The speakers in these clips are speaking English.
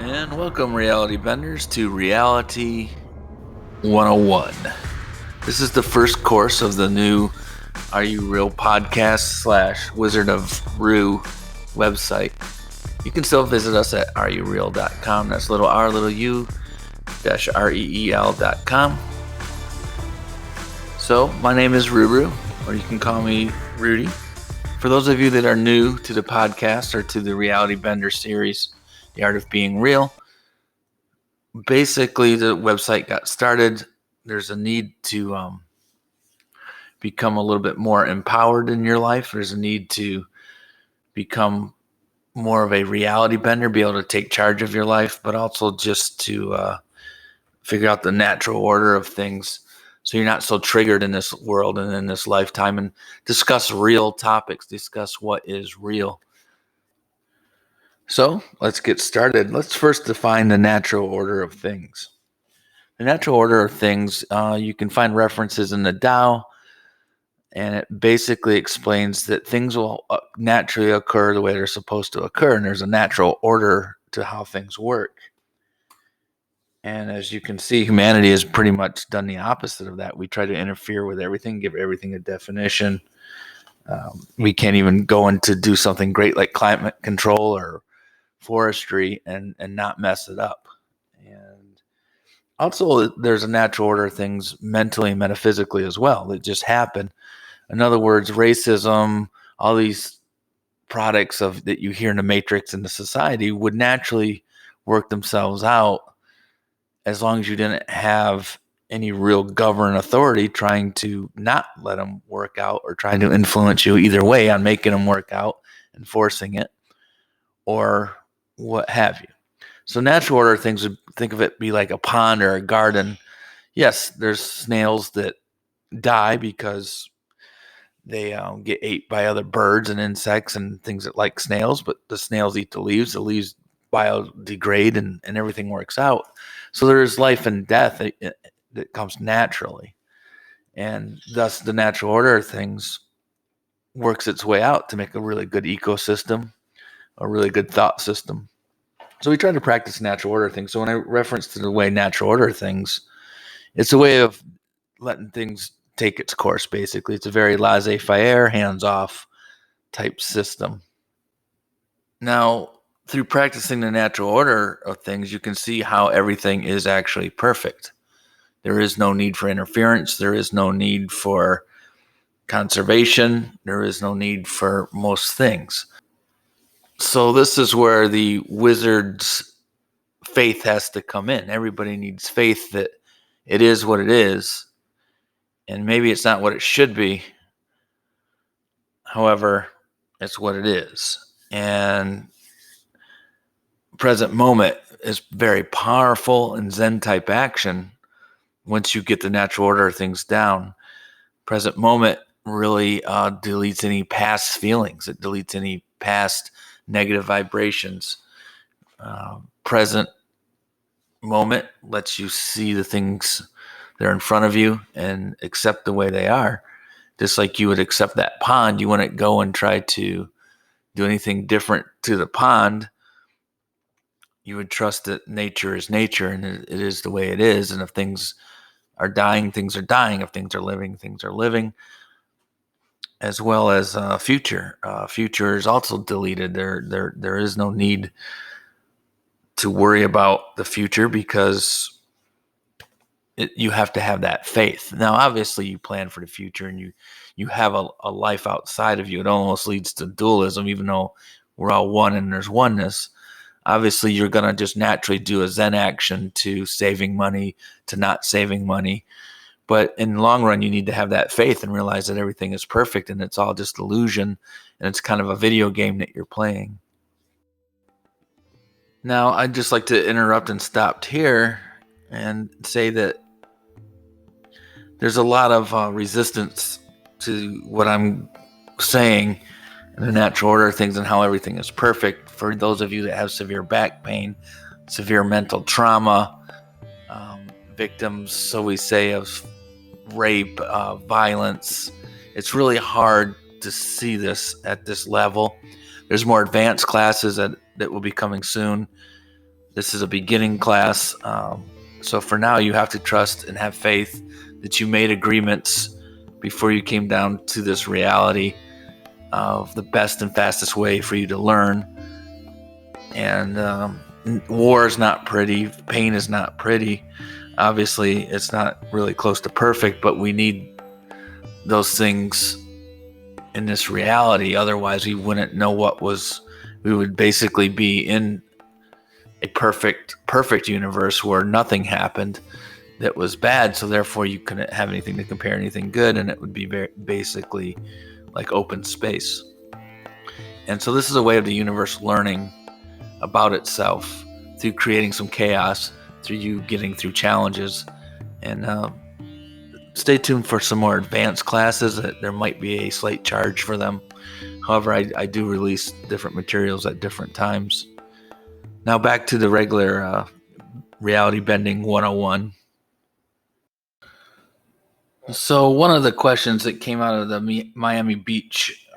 And welcome, reality benders, to Reality 101. This is the first course of the new Are You Real podcast / Wizard of Rue website. You can still visit us at areyoureal.com. That's little r, little u, -reel.com. So, my name is Ruru, or you can call me Rudy. For those of you that are new to the podcast or to the Reality Bender series, The Art of Being Real, basically the website got started. There's a need to become a little bit more empowered in your life. There's a need to become more of a reality bender, be able to take charge of your life, but also just to figure out the natural order of things so you're not so triggered in this world and in this lifetime, and discuss real topics, discuss what is real. So let's get started. Let's first define the natural order of things. The natural order of things, you can find references in the Tao, and it basically explains that things will naturally occur the way they're supposed to occur, and there's a natural order to how things work. And as you can see, humanity has pretty much done the opposite of that. We try to interfere with everything, give everything a definition. We can't even go into do something great like climate control or forestry and not mess it up. And also, there's a natural order of things mentally and metaphysically as well that just happen. In other words, racism, all these products of that you hear in the matrix in the society would naturally work themselves out as long as you didn't have any real governing authority trying to not let them work out or trying to influence you either way on making them work out, enforcing it, or what have you. So natural order things, would think of it be like a pond or a garden. Yes, there's snails that die because they get ate by other birds and insects and things that like snails, but the snails eat the leaves biodegrade and everything works out. So there's life and death that comes naturally. And thus the natural order of things works its way out to make a really good ecosystem, a really good thought system. So we try to practice natural order things. So when I reference to the way natural order things, it's a way of letting things take its course, basically. It's a very laissez-faire, hands-off type system. Now, through practicing the natural order of things, you can see how everything is actually perfect. There is no need for interference. There is no need for conservation. There is no need for most things. So this is where the wizard's faith has to come in. Everybody needs faith that it is what it is, and maybe it's not what it should be. However, it's what it is. And present moment is very powerful in Zen type action. Once you get the natural order of things down, present moment really deletes any past feelings. It deletes any past negative vibrations. Present moment lets you see the things that are in front of you and accept the way they are. Just like you would accept that pond, you wouldn't go and try to do anything different to the pond. You would trust that nature is nature and it is the way it is. And if things are dying, things are dying. If things are living, things are living. As well as future. Future is also deleted. There is no need to worry about the future because you have to have that faith. Now, obviously, you plan for the future and you have a life outside of you. It almost leads to dualism, even though we're all one and there's oneness. Obviously, you're going to just naturally do a Zen action to saving money, to not saving money. But in the long run, you need to have that faith and realize that everything is perfect and it's all just illusion and it's kind of a video game that you're playing. Now, I'd just like to interrupt and stop here and say that there's a lot of resistance to what I'm saying in the natural order of things and how everything is perfect. For those of you that have severe back pain, severe mental trauma, victims, so we say, of rape, violence, it's really hard to see this at this level. There's more advanced classes that will be coming soon This is a beginning class. So for now, you have to trust and have faith that you made agreements before you came down to this reality of the best and fastest way for you to learn. And war is not pretty. Pain is not pretty. Obviously, it's not really close to perfect, but we need those things in this reality. Otherwise, we wouldn't know what was. We would basically be in a perfect universe where nothing happened that was bad. So therefore, you couldn't have anything to compare anything good, and it would be basically like open space. And so this is a way of the universe learning about itself through creating some chaos, through you getting through challenges. And stay tuned for some more advanced classes. There might be a slight charge for them. However, I do release different materials at different times. Now back to the regular Reality Bending 101. So one of the questions that came out of the Miami Beach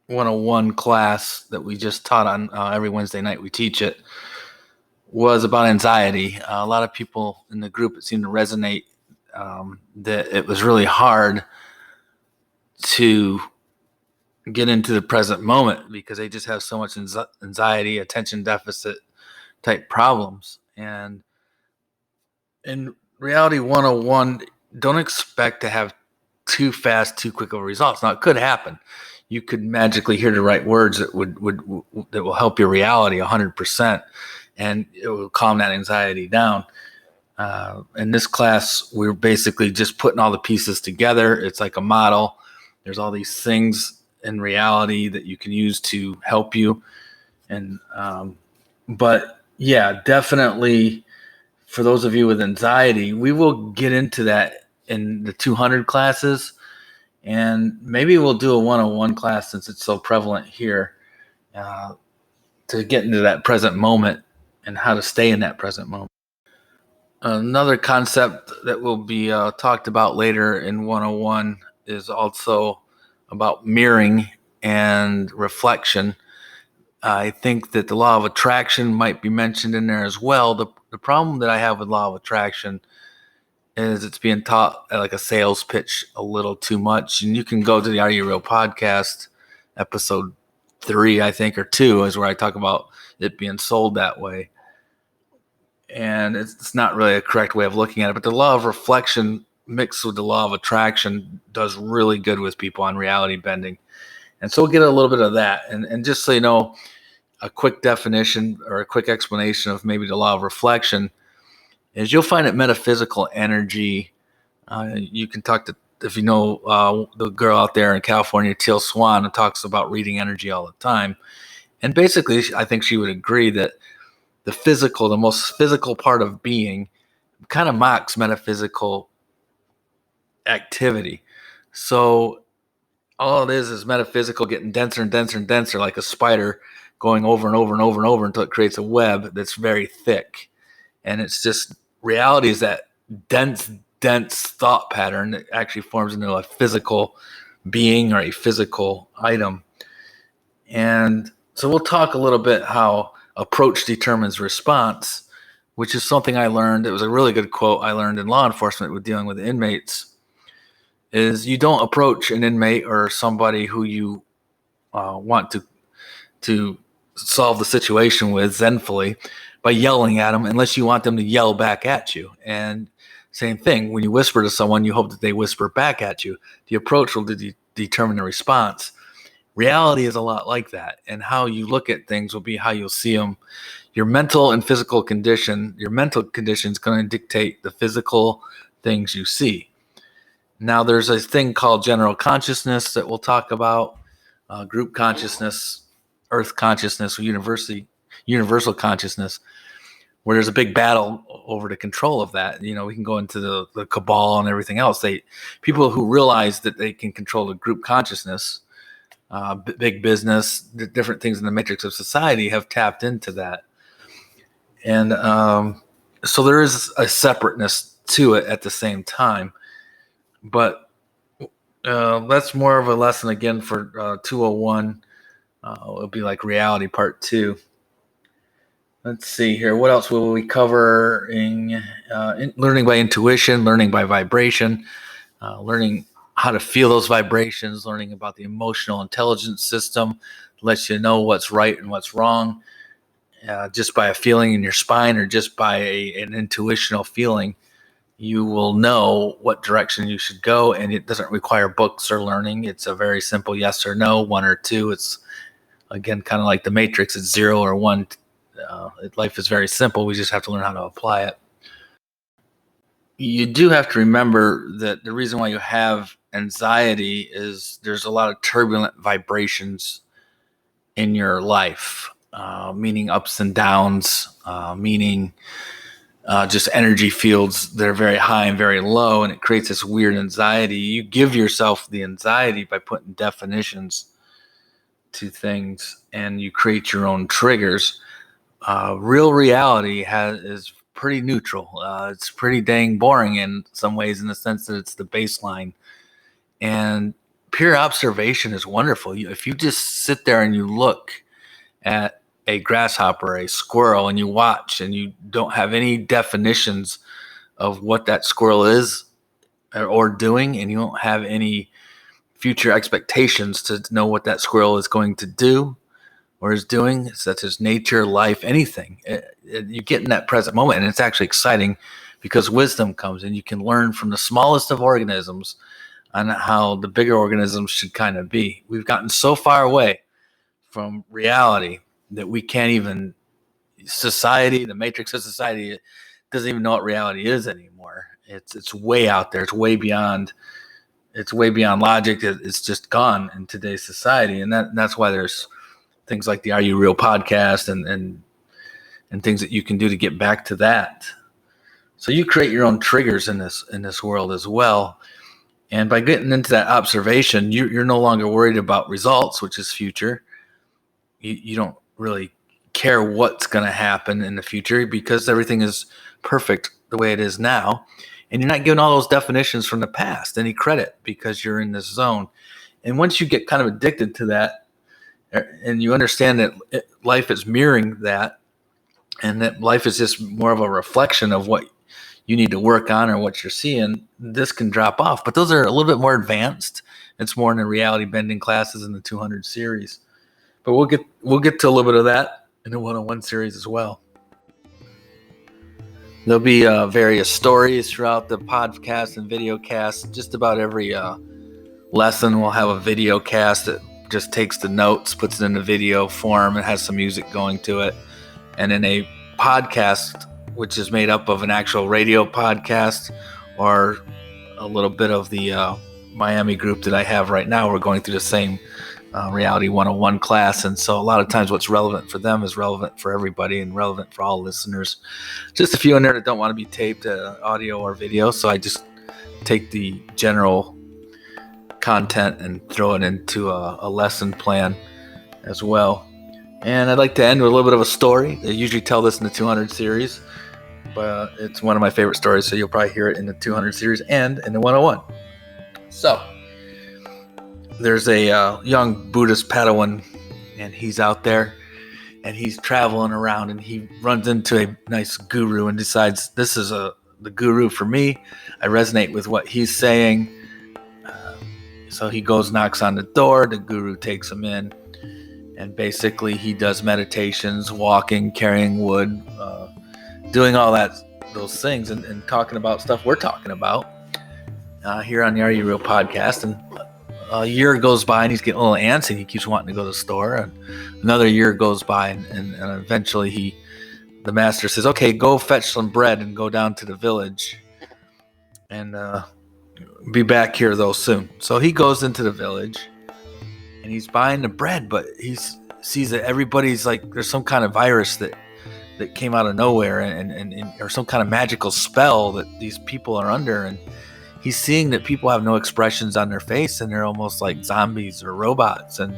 101 class that we just taught on every Wednesday night, we teach it, was about anxiety. A lot of people in the group, it seemed to resonate that it was really hard to get into the present moment because they just have so much anxiety, attention deficit type problems. And in Reality 101, don't expect to have too fast, too quick of results. Now, it could happen. You could magically hear the right words that that will help your reality 100%, and it will calm that anxiety down. In this class, we're basically just putting all the pieces together. It's like a model. There's all these things in reality that you can use to help you. And but yeah, definitely for those of you with anxiety, we will get into that in the 200 classes, and maybe we'll do a 101 class since it's so prevalent here uh, to get into that present moment and how to stay in that present moment. Another concept that will be talked about later in 101 is also about mirroring and reflection. I think that the law of attraction might be mentioned in there as well. The problem that I have with law of attraction is it's being taught like a sales pitch a little too much. And you can go to the Are You Real podcast, episode 3, I think, or 2, is where I talk about it being sold that way. And it's not really a correct way of looking at it. But the law of reflection mixed with the law of attraction does really good with people on reality bending. And so we'll get a little bit of that. And just so you know, a quick definition or a quick explanation of maybe the law of reflection is you'll find that metaphysical energy. You can talk to, if you know the girl out there in California, Teal Swan, who talks about reading energy all the time. And basically, I think she would agree that the most physical part of being kind of mocks metaphysical activity. So all it is metaphysical getting denser and denser and denser, like a spider going over and over and over and over until it creates a web that's very thick. And it's just reality is that dense thought pattern that actually forms into a physical being or a physical item. And so we'll talk a little bit how approach determines response, which is something I learned. It was a really good quote I learned in law enforcement with dealing with inmates. Is you don't approach an inmate or somebody who you want to solve the situation with zenfully by yelling at them unless you want them to yell back at you. And same thing, when you whisper to someone, you hope that they whisper back at you. The approach will determine the response. Reality is a lot like that, and how you look at things will be how you'll see them. Your mental and physical condition, your mental condition is going to dictate the physical things you see. Now, there's a thing called general consciousness that we'll talk about, group consciousness, earth consciousness, or universal consciousness, where there's a big battle over the control of that. You know, we can go into the cabal and everything else. People who realize that they can control the group consciousness, big business, different things in the matrix of society have tapped into that. And so there is a separateness to it at the same time. But that's more of a lesson again for 201. It'll be like reality part 2. Let's see here. What else will we cover? Learning by intuition, learning by vibration, learning how to feel those vibrations, learning about the emotional intelligence system, lets you know what's right and what's wrong, just by a feeling in your spine or just by an intuitional feeling. You will know what direction you should go, and it doesn't require books or learning. It's a very simple yes or no, one or two. It's, again, kind of like the Matrix. It's 0 or 1. Life is very simple. We just have to learn how to apply it. You do have to remember that the reason why you have anxiety is there's a lot of turbulent vibrations in your life, meaning ups and downs, meaning just energy fields that are very high and very low, and it creates this weird anxiety. You give yourself the anxiety by putting definitions to things, and you create your own triggers. Real reality is pretty neutral. It's pretty dang boring in some ways, in the sense that it's the baseline. And pure observation is wonderful. If you just sit there and you look at a grasshopper, a squirrel, and you watch, and you don't have any definitions of what that squirrel is or doing, and you don't have any future expectations to know what that squirrel is going to do or is doing, such as nature, life, anything. You get in that present moment, and it's actually exciting because wisdom comes, and you can learn from the smallest of organisms on how the bigger organisms should kind of be. We've gotten so far away from reality that we can't even, society, the matrix of society, doesn't even know what reality is anymore. It's way out there. It's way beyond logic. It's just gone in today's society, and that's why there's things like the Are You Real podcast and things that you can do to get back to that. So you create your own triggers in this world as well. And by getting into that observation, you're no longer worried about results, which is future. You don't really care what's going to happen in the future because everything is perfect the way it is now. And you're not giving all those definitions from the past any credit because you're in this zone. And once you get kind of addicted to that, and you understand that life is mirroring that, and that life is just more of a reflection of what you need to work on or what you're seeing, this can drop off. But those are a little bit more advanced. It's more in the reality bending classes in the 200 series. But we'll get to a little bit of that in the 101 series as well. There'll be various stories throughout the podcast and video cast. Just about every lesson will have a video cast that just takes the notes, puts it in a video form, and has some music going to it. And in a podcast, which is made up of an actual radio podcast or a little bit of the Miami group that I have right now, we're going through the same Reality 101 class. And so a lot of times what's relevant for them is relevant for everybody and relevant for all listeners. Just a few in there that don't want to be taped audio or video. So I just take the general content and throw it into a lesson plan as well. And I'd like to end with a little bit of a story. I usually tell this in the 200 series, but it's one of my favorite stories, so you'll probably hear it in the 200 series and in the 101. So there's a young Buddhist Padawan, and he's out there, and he's traveling around, and he runs into a nice guru and decides, this is the guru for me. I resonate with what he's saying. So he goes, knocks on the door. The guru takes him in, and basically he does meditations, walking, carrying wood, doing all those things, and talking about stuff we're talking about here on the Are You Real podcast. And a year goes by, and he's getting a little antsy. He keeps wanting to go to the store, and another year goes by, and eventually the master says, okay, go fetch some bread and go down to the village and be back here though soon. So he goes into the village, and he's buying the bread, but he sees that everybody's like, there's some kind of virus that came out of nowhere, and or some kind of magical spell that these people are under. And he's seeing that people have no expressions on their face, and they're almost like zombies or robots, and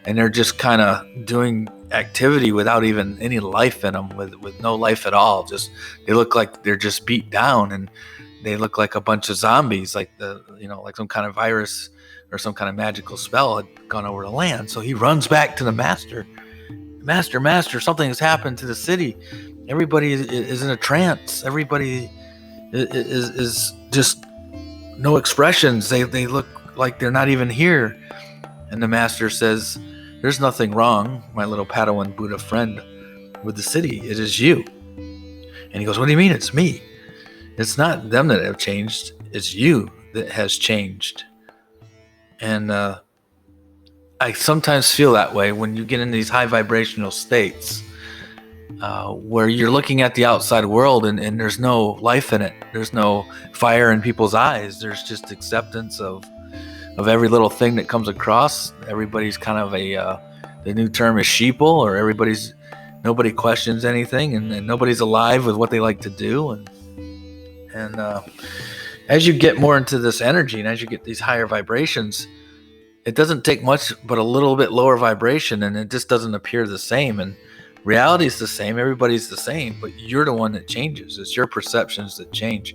they're just kind of doing activity without even any life in them, with no life at all. Just, they look like they're just beat down, and they look like a bunch of zombies, like like some kind of virus or some kind of magical spell had gone over the land. So he runs back to the master. Master, something has happened to the city. Everybody is in a trance. Everybody is just no expressions. They look like they're not even here. And the master says, there's nothing wrong, my little Padawan Buddha friend, with the city. It is you. And he goes, what do you mean it's me? It's not them that have changed. It's you that has changed. And I sometimes feel that way when you get in these high vibrational states where you're looking at the outside world and there's no life in it. There's no fire in people's eyes. There's just acceptance of every little thing that comes across. Everybody's kind of the new term is sheeple, or nobody questions anything, and nobody's alive with what they like to do. And as you get more into this energy and as you get these higher vibrations, it doesn't take much but a little bit lower vibration, and it just doesn't appear the same. And reality is the same. Everybody's the same, but you're the one that changes. It's your perceptions that change.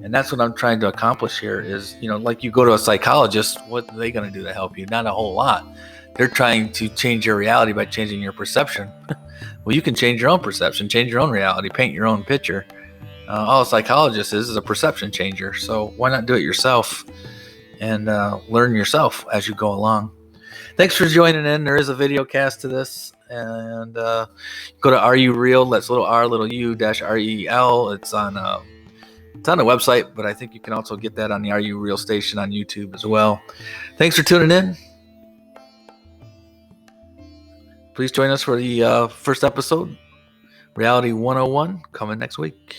And that's what I'm trying to accomplish here is, like you go to a psychologist, what are they going to do to help you? Not a whole lot. They're trying to change your reality by changing your perception. Well, you can change your own perception, change your own reality, paint your own picture. All a psychologist is a perception changer. So why not do it yourself and learn yourself as you go along? Thanks for joining in. There is a video cast to this. And go to Are You Real? That's little r, little u, dash REL. It's on the website, but I think you can also get that on the Are You Real station on YouTube as well. Thanks for tuning in. Please join us for the first episode, Reality 101, coming next week.